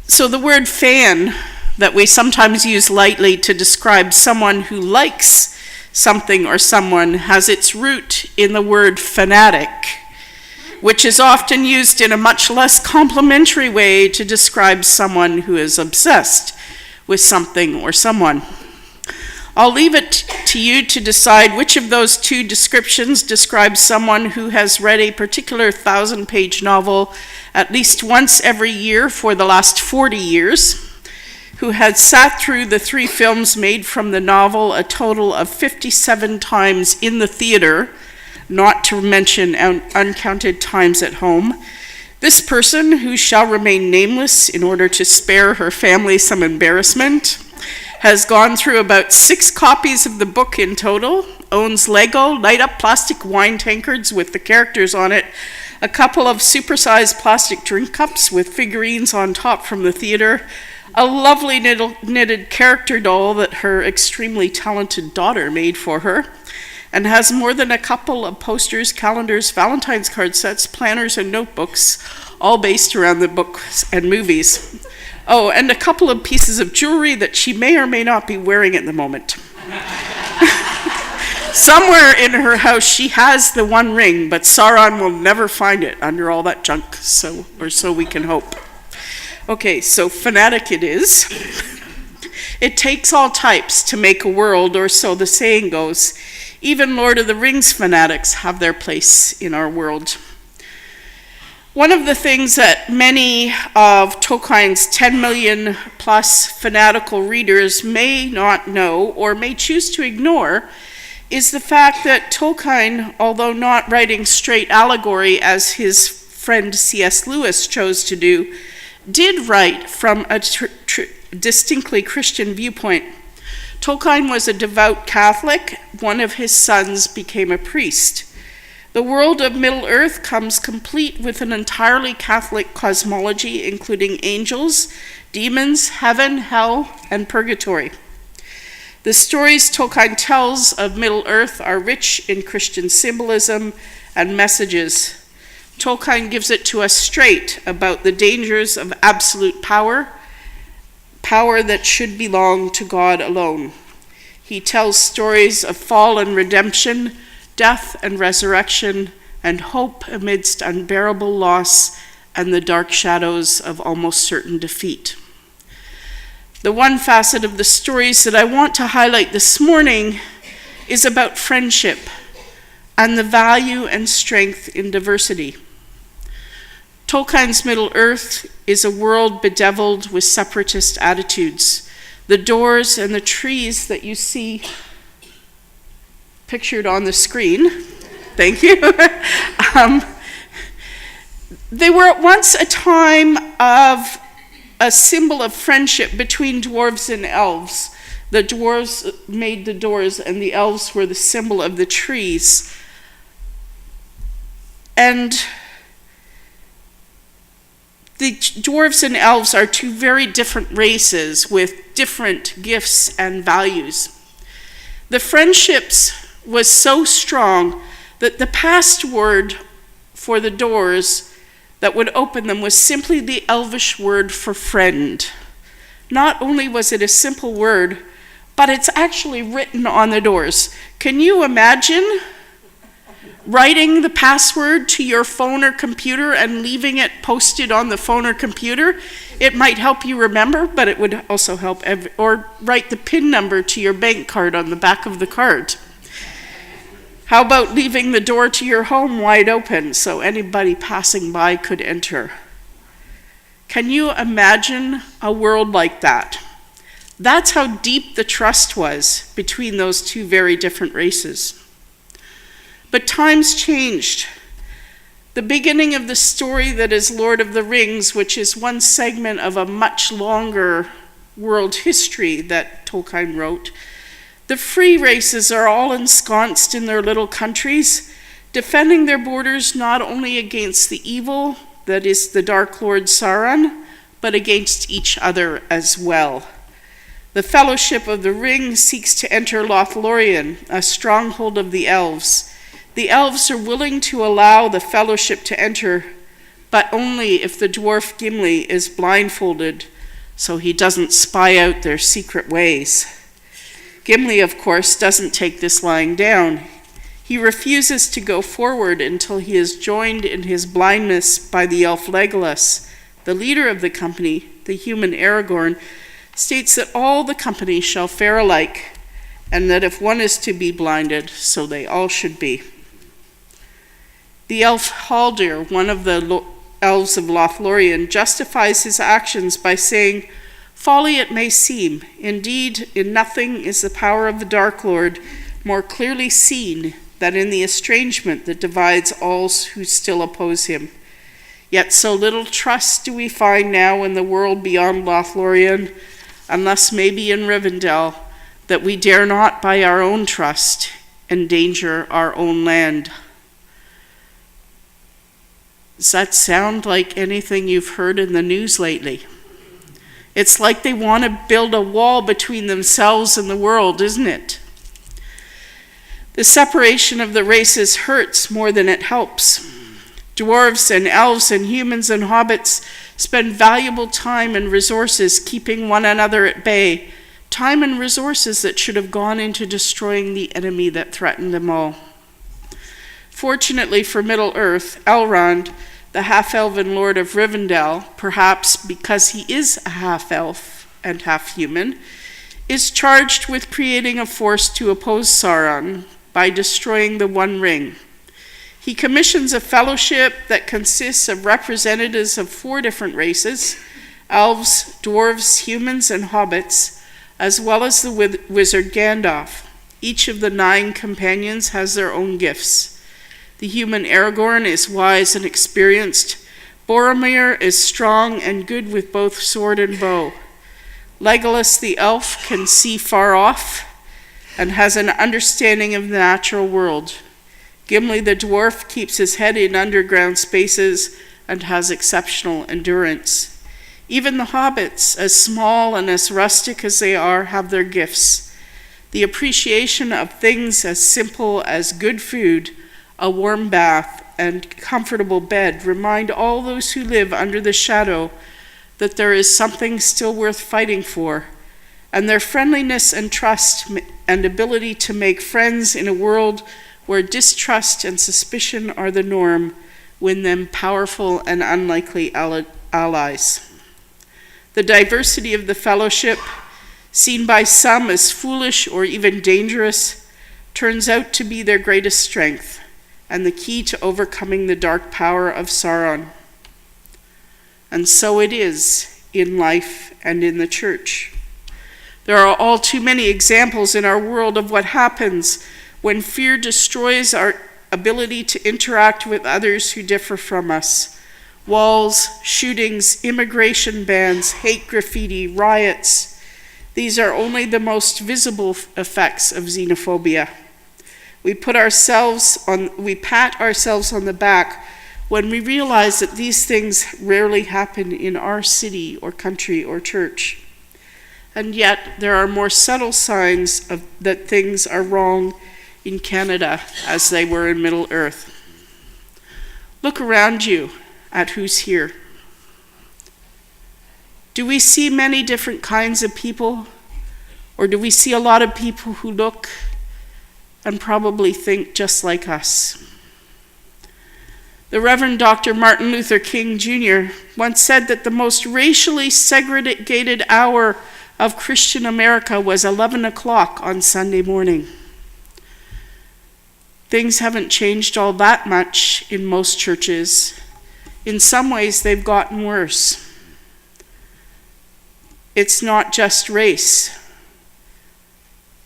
So the word fan that we sometimes use lightly to describe someone who likes something or someone has its root in the word fanatic, which is often used in a much less complimentary way to describe someone who is obsessed with something or someone. I'll leave it to you to decide which of those two descriptions describes someone who has read a particular 1,000-page novel at least once every year for the last 40 years, who has sat through the 3 films made from the novel a total of 57 times in the theater, not to mention uncounted times at home. This person, who shall remain nameless in order to spare her family some embarrassment, has gone through about 6 copies of the book in total, owns Lego light-up plastic wine tankards with the characters on it, a couple of supersized plastic drink cups with figurines on top from the theater, a lovely knitted character doll that her extremely talented daughter made for her, and has more than a couple of posters, calendars, Valentine's card sets, planners, and notebooks, all based around the books and movies. Oh, and a couple of pieces of jewelry that she may or may not be wearing at the moment. Somewhere in her house she has the one ring, but Sauron will never find it under all that junk, so we can hope. Okay, so fanatic it is. It takes all types to make a world, or so the saying goes. Even Lord of the Rings fanatics have their place in our world. One of the things that many of Tolkien's 10 million plus fanatical readers may not know or may choose to ignore is the fact that Tolkien, although not writing straight allegory as his friend C.S. Lewis chose to do, did write from a distinctly Christian viewpoint. Tolkien was a devout Catholic. One of his sons became a priest. The world of Middle-earth comes complete with an entirely Catholic cosmology, including angels, demons, heaven, hell, and purgatory. The stories Tolkien tells of Middle-earth are rich in Christian symbolism and messages. Tolkien gives it to us straight about the dangers of absolute power, power that should belong to God alone. He tells stories of fall and redemption, death and resurrection, and hope amidst unbearable loss and the dark shadows of almost certain defeat. The one facet of the stories that I want to highlight this morning is about friendship and the value and strength in diversity. Tolkien's Middle-earth is a world bedeviled with separatist attitudes. The doors and the trees that you see pictured on the screen, thank you, they were at once a time of a symbol of friendship between dwarves and elves. The dwarves made the doors and the elves were the symbol of the trees. And the dwarves and elves are 2 very different races with different gifts and values. The friendships was so strong that the password for the doors that would open them was simply the Elvish word for friend. Not only was it a simple word, but it's actually written on the doors. Can you imagine writing the password to your phone or computer and leaving it posted on the phone or computer? It might help you remember, but it would also help, or write the PIN number to your bank card on the back of the card. How about leaving the door to your home wide open so anybody passing by could enter? Can you imagine a world like that? That's how deep the trust was between those 2 very different races. But times changed. The beginning of the story that is Lord of the Rings, which is one segment of a much longer world history that Tolkien wrote, the free races are all ensconced in their little countries, defending their borders not only against the evil that is the Dark Lord Sauron, but against each other as well. The Fellowship of the Ring seeks to enter Lothlorien, a stronghold of the elves. The elves are willing to allow the Fellowship to enter, but only if the dwarf Gimli is blindfolded so he doesn't spy out their secret ways. Gimli, of course, doesn't take this lying down. He refuses to go forward until he is joined in his blindness by the elf Legolas. The leader of the company, the human Aragorn, states that all the company shall fare alike, and that if one is to be blinded, so they all should be. The elf Haldir, one of the elves of Lothlorien, justifies his actions by saying, "Folly it may seem, indeed in nothing is the power of the Dark Lord more clearly seen than in the estrangement that divides all who still oppose him. Yet so little trust do we find now in the world beyond Lothlorien, unless maybe in Rivendell, that we dare not by our own trust endanger our own land." Does that sound like anything you've heard in the news lately? It's like they want to build a wall between themselves and the world, isn't it? The separation of the races hurts more than it helps. Dwarves and elves and humans and hobbits spend valuable time and resources keeping one another at bay, time and resources that should have gone into destroying the enemy that threatened them all. Fortunately for Middle-earth, Elrond, the half-elven lord of Rivendell, perhaps because he is a half-elf and half-human, is charged with creating a force to oppose Sauron by destroying the One Ring. He commissions a fellowship that consists of representatives of 4 different races, elves, dwarves, humans, and hobbits, as well as the wizard Gandalf. Each of the 9 companions has their own gifts. The human Aragorn is wise and experienced. Boromir is strong and good with both sword and bow. Legolas the elf can see far off and has an understanding of the natural world. Gimli the dwarf keeps his head in underground spaces and has exceptional endurance. Even the hobbits, as small and as rustic as they are, have their gifts. The appreciation of things as simple as good food, a warm bath, and comfortable bed remind all those who live under the shadow that there is something still worth fighting for, and their friendliness and trust and ability to make friends in a world where distrust and suspicion are the norm win them powerful and unlikely allies. The diversity of the fellowship, seen by some as foolish or even dangerous, turns out to be their greatest strength and the key to overcoming the dark power of Sauron. And so it is in life and in the church. There are all too many examples in our world of what happens when fear destroys our ability to interact with others who differ from us. Walls, shootings, immigration bans, hate graffiti, riots. These are only the most visible effects of xenophobia. We pat ourselves on the back when we realize that these things rarely happen in our city or country or church. And yet there are more subtle signs that things are wrong in Canada as they were in Middle-earth. Look around you at who's here. Do we see many different kinds of people, or do we see a lot of people who look and probably think just like us? The Reverend Dr. Martin Luther King Jr. once said that the most racially segregated hour of Christian America was 11 o'clock on Sunday morning. Things haven't changed all that much in most churches. In some ways, they've gotten worse. It's not just race,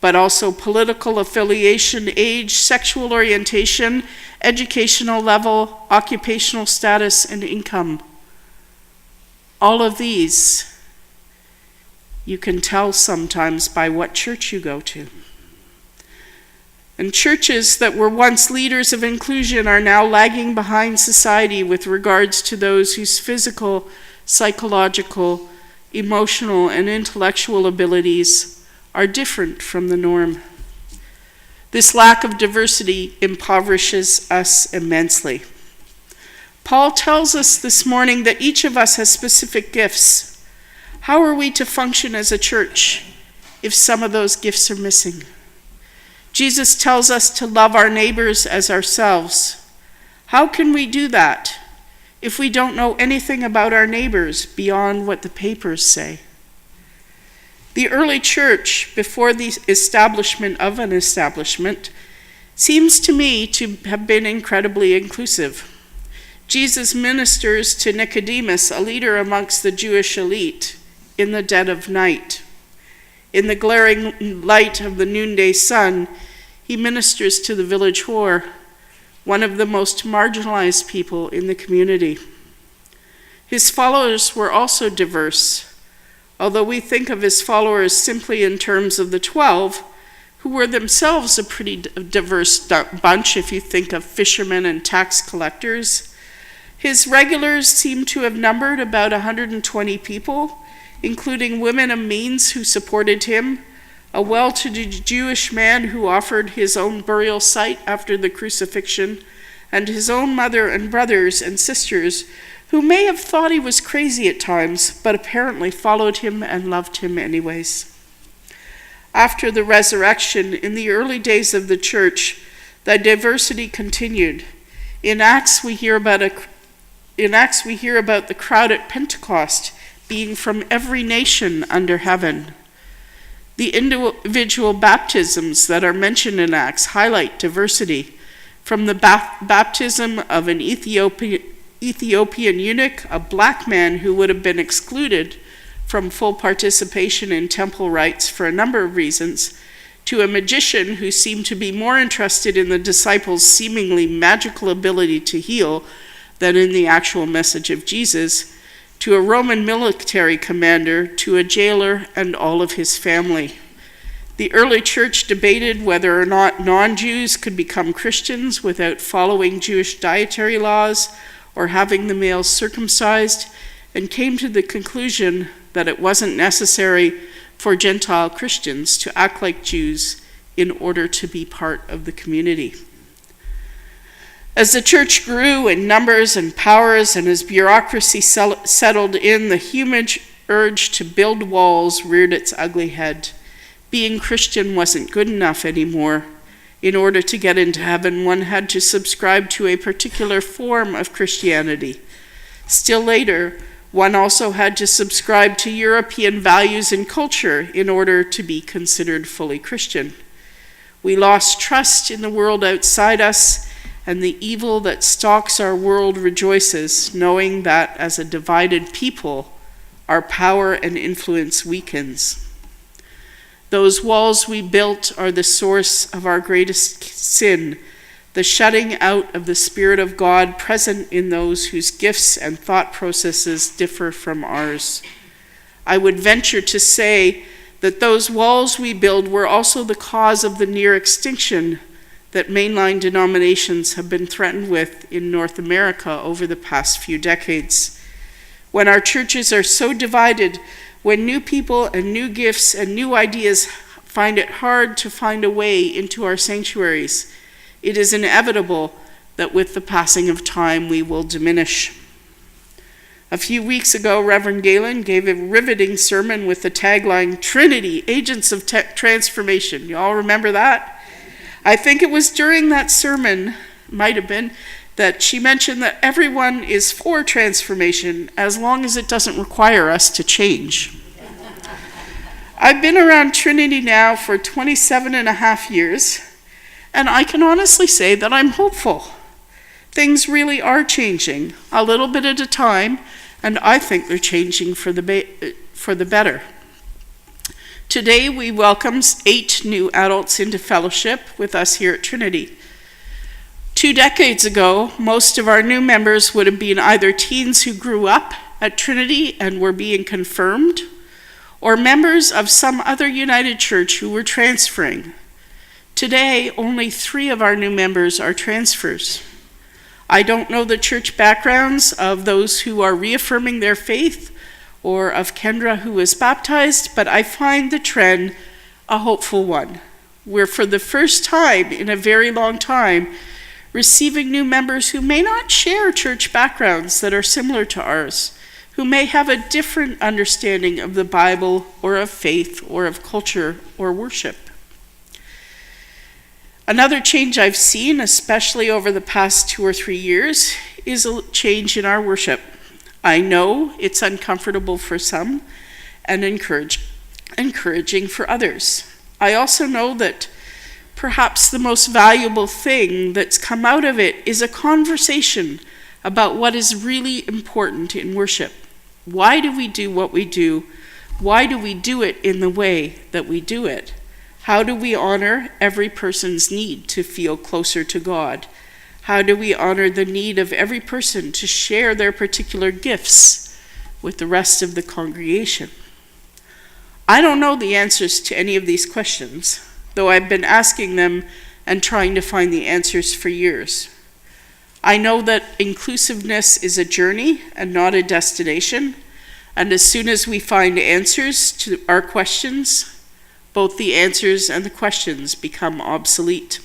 but also political affiliation, age, sexual orientation, educational level, occupational status, and income. All of these you can tell sometimes by what church you go to. And churches that were once leaders of inclusion are now lagging behind society with regards to those whose physical, psychological, emotional, and intellectual abilities are different from the norm. This lack of diversity impoverishes us immensely. Paul tells us this morning that each of us has specific gifts. How are we to function as a church if some of those gifts are missing? Jesus tells us to love our neighbors as ourselves. How can we do that if we don't know anything about our neighbors beyond what the papers say? The early church, before the establishment of an establishment, seems to me to have been incredibly inclusive. Jesus ministers to Nicodemus, a leader amongst the Jewish elite, in the dead of night. In the glaring light of the noonday sun, he ministers to the village whore, one of the most marginalized people in the community. His followers were also diverse, although we think of his followers simply in terms of the 12, who were themselves a pretty diverse bunch if you think of fishermen and tax collectors. His regulars seem to have numbered about 120 people, including women of means who supported him, a well-to-do Jewish man who offered his own burial site after the crucifixion, and his own mother and brothers and sisters who may have thought he was crazy at times, but apparently followed him and loved him anyways. After the resurrection, in the early days of the church, the diversity continued. In Acts, we hear about the crowd at Pentecost being from every nation under heaven. The individual baptisms that are mentioned in Acts highlight diversity, from the baptism of an Ethiopian eunuch, a black man who would have been excluded from full participation in temple rites for a number of reasons, to a magician who seemed to be more interested in the disciples' seemingly magical ability to heal than in the actual message of Jesus, to a Roman military commander, to a jailer, and all of his family. The early church debated whether or not non-Jews could become Christians without following Jewish dietary laws or having the males circumcised, and came to the conclusion that it wasn't necessary for Gentile Christians to act like Jews in order to be part of the community. As the church grew in numbers and powers, and as bureaucracy settled in, the human urge to build walls reared its ugly head. Being Christian wasn't good enough anymore. In order to get into heaven, one had to subscribe to a particular form of Christianity. Still later, one also had to subscribe to European values and culture in order to be considered fully Christian. We lost trust in the world outside us, and the evil that stalks our world rejoices, knowing that as a divided people, our power and influence weakens. Those walls we built are the source of our greatest sin, the shutting out of the Spirit of God present in those whose gifts and thought processes differ from ours. I would venture to say that those walls we build were also the cause of the near extinction that mainline denominations have been threatened with in North America over the past few decades. When our churches are so divided, when new people and new gifts and new ideas find it hard to find a way into our sanctuaries, it is inevitable that with the passing of time we will diminish. A few weeks ago, Reverend Galen gave a riveting sermon with the tagline, "Trinity, Agents of Transformation." You all remember that? I think it was during that sermon, might have been, that she mentioned that everyone is for transformation as long as it doesn't require us to change. I've been around Trinity now for 27 and a half years, and I can honestly say that I'm hopeful. Things really are changing, a little bit at a time, and I think they're changing for the better. Today we welcome 8 new adults into fellowship with us here at Trinity. 2 decades ago, most of our new members would have been either teens who grew up at Trinity and were being confirmed, or members of some other United Church who were transferring. Today, only 3 of our new members are transfers. I don't know the church backgrounds of those who are reaffirming their faith or of Kendra who was baptized, but I find the trend a hopeful one. We're for the first time in a very long time receiving new members who may not share church backgrounds that are similar to ours, who may have a different understanding of the Bible or of faith or of culture or worship. Another change I've seen, especially over the past 2 or 3 years, is a change in our worship. I know it's uncomfortable for some and encouraging for others. I also know that perhaps the most valuable thing that's come out of it is a conversation about what is really important in worship. Why do we do what we do? Why do we do it in the way that we do it? How do we honor every person's need to feel closer to God? How do we honor the need of every person to share their particular gifts with the rest of the congregation? I don't know the answers to any of these questions, though I've been asking them and trying to find the answers for years. I know that inclusiveness is a journey and not a destination, and as soon as we find answers to our questions, both the answers and the questions become obsolete.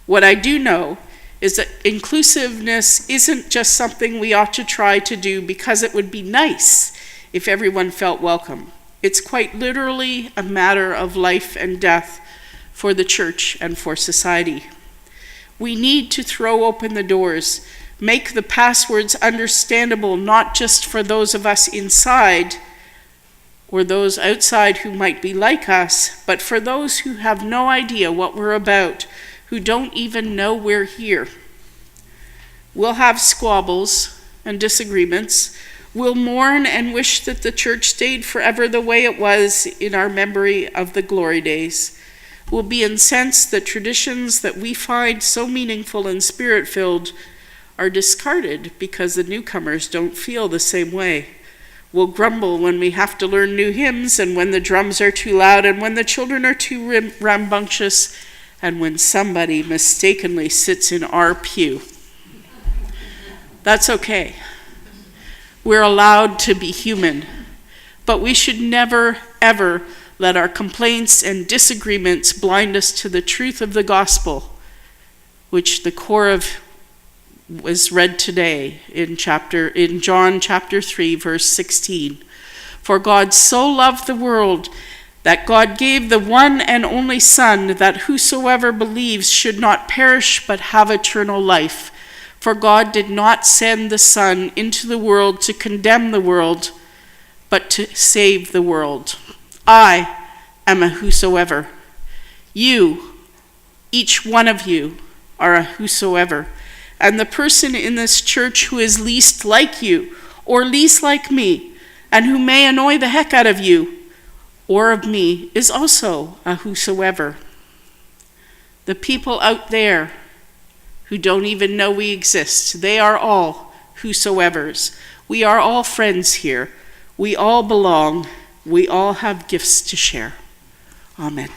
What I do know is that inclusiveness isn't just something we ought to try to do because it would be nice if everyone felt welcome. It's quite literally a matter of life and death for the church and for society. We need to throw open the doors, make the passwords understandable not just for those of us inside or those outside who might be like us, but for those who have no idea what we're about, who don't even know we're here. We'll have squabbles and disagreements. We'll mourn and wish that the church stayed forever the way it was in our memory of the glory days. We'll be incensed that traditions that we find so meaningful and spirit-filled are discarded because the newcomers don't feel the same way. We'll grumble when we have to learn new hymns and when the drums are too loud and when the children are too rambunctious and when somebody mistakenly sits in our pew. That's okay. We're allowed to be human, but we should never, ever let our complaints and disagreements blind us to the truth of the gospel, which the core of was read today in John chapter 3, verse 16. For God so loved the world that God gave the one and only Son, that whosoever believes should not perish but have eternal life. For God did not send the Son into the world to condemn the world, but to save the world. I am a whosoever. You, each one of you, are a whosoever. And the person in this church who is least like you, or least like me, and who may annoy the heck out of you, or of me, is also a whosoever. The people out there who don't even know we exist, they are all whosoevers. We are all friends here. We all belong. We all have gifts to share. Amen.